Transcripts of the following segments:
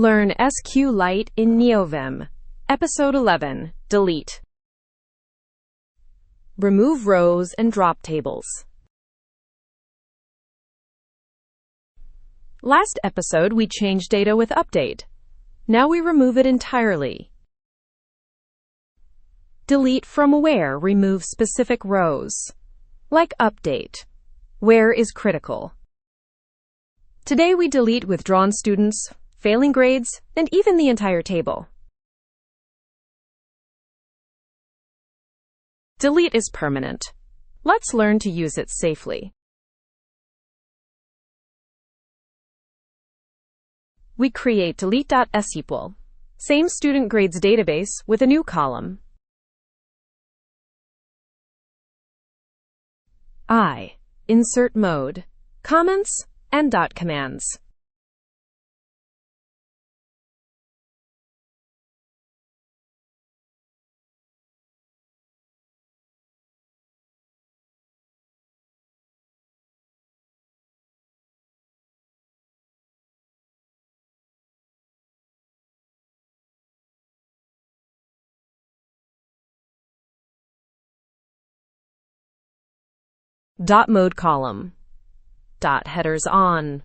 Learn SQLite in neovim. Episode 11. Delete. Remove rows and drop tables. Last episode, we changed data with update. Now we remove it entirely. Delete from where removes specific rows, like update. Where is critical. Today we delete withdrawn students, failing grades, and even the entire table. Delete is permanent. Let's learn to use it safely. We create delete.sql, same student grades database with a new column. Insert mode, comments, and dot commands. Dot mode column. Dot headers on.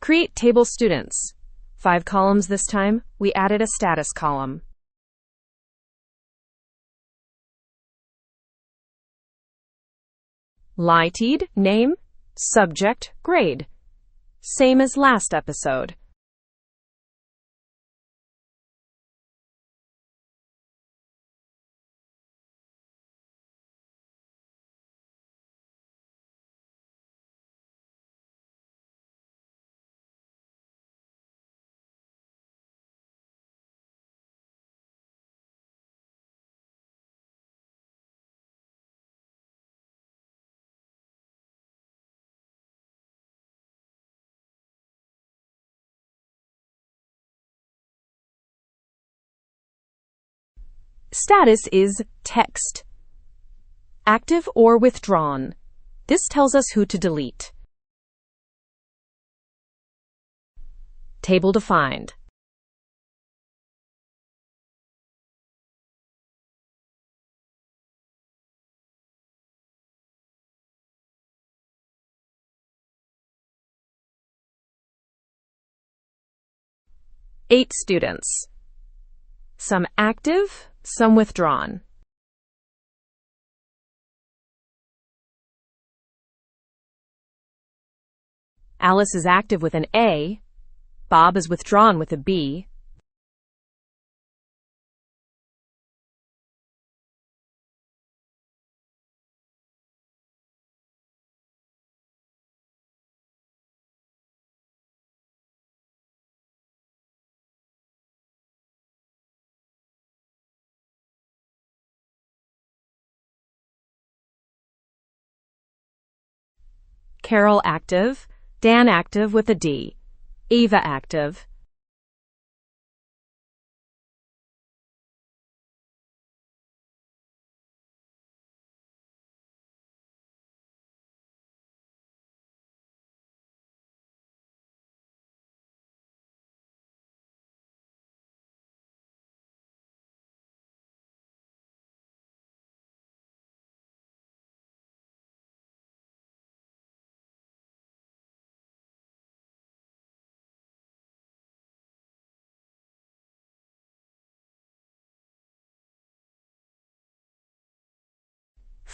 Create table students. 5 columns this time. We added a status column. Liteid, name, subject, grade. Same as last episode. Status is text. Active or withdrawn. This tells us who to delete. Table defined. Eight students. Some active, some withdrawn. Alice is active with an A. Bob is withdrawn with a B. Carol active, Dan active with a D, Ava active.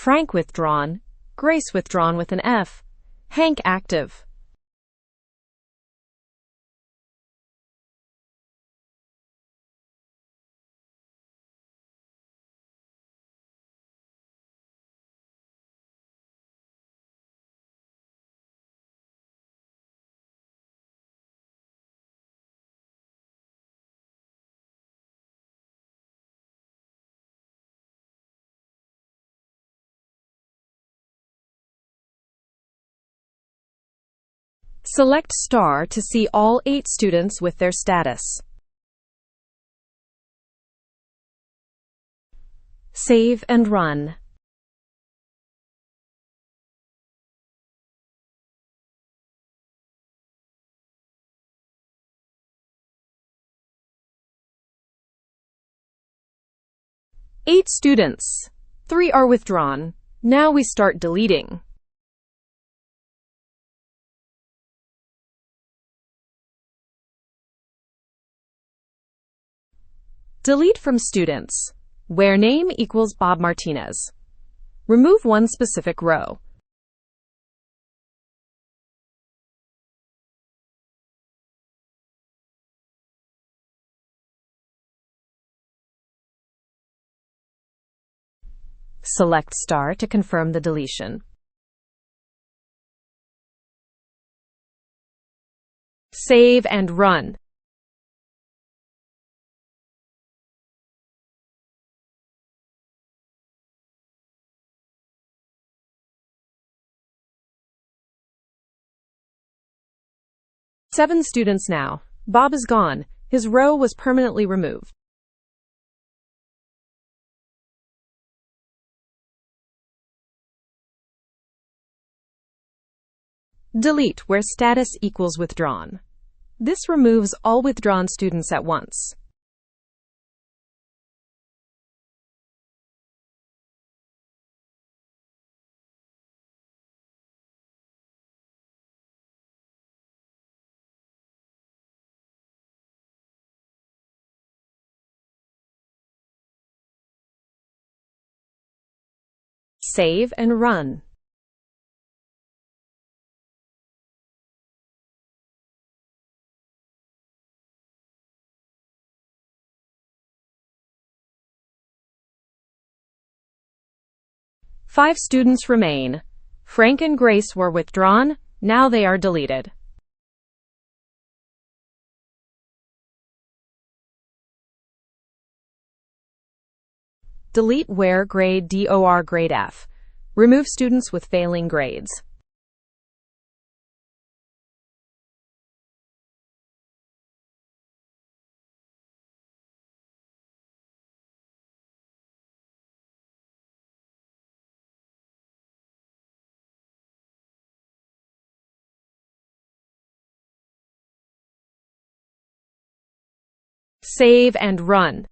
Frank withdrawn, Grace withdrawn with an F, Hank active. Select star to see all 8 students with their status. Save and run. Eight students. 3 are withdrawn. Now we start deleting. Delete from students, where name equals Bob Martinez. Remove one specific row. Select star to confirm the deletion. Save and run. Seven students now. Bob is gone. His row was permanently removed. Delete where status equals withdrawn. This removes all withdrawn students at once. Save and run. Five students remain. Frank and Grace were withdrawn. Now they are deleted. Delete where grade DOR grade F. Remove students with failing grades. Save and run.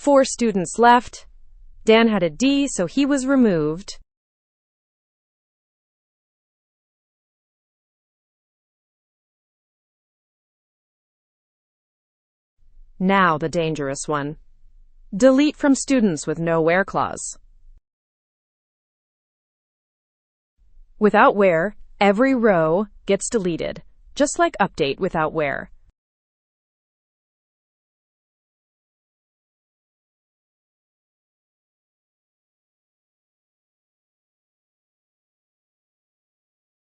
Four students left. Dan had a D, so he was removed. Now the dangerous one. Delete from students with no where clause. Without where, every row gets deleted, just like update without where.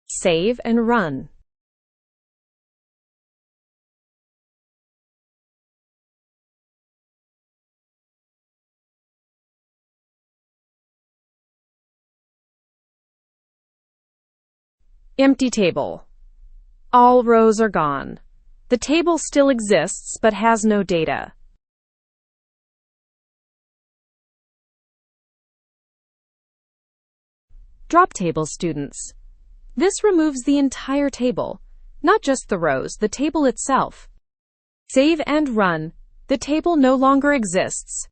Save and run. Empty table. All rows are gone. The table still exists but has no data. Drop table students. This removes the entire table, not just the rows, the table itself. Save and run. The table no longer exists.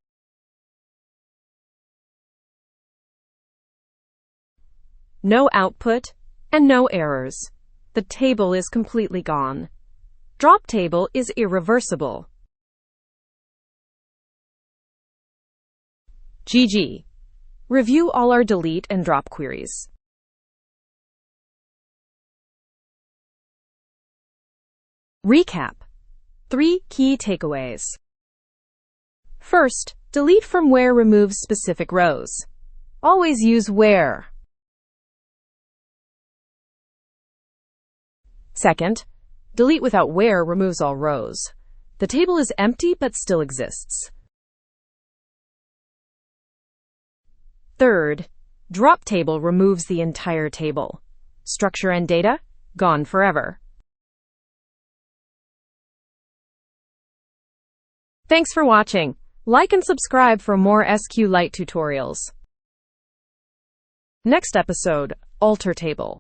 No output and no errors. The table is completely gone. Drop table is irreversible. GG. Review all our delete and drop queries. Recap. 3 key takeaways. First, delete from where removes specific rows. Always use where. Second, Delete without where removes all rows. The table is empty but still exists. Third, drop table removes the entire table. Structure and data, gone forever. Thanks for watching. Like and subscribe for more SQLite tutorials. Next episode, alter table.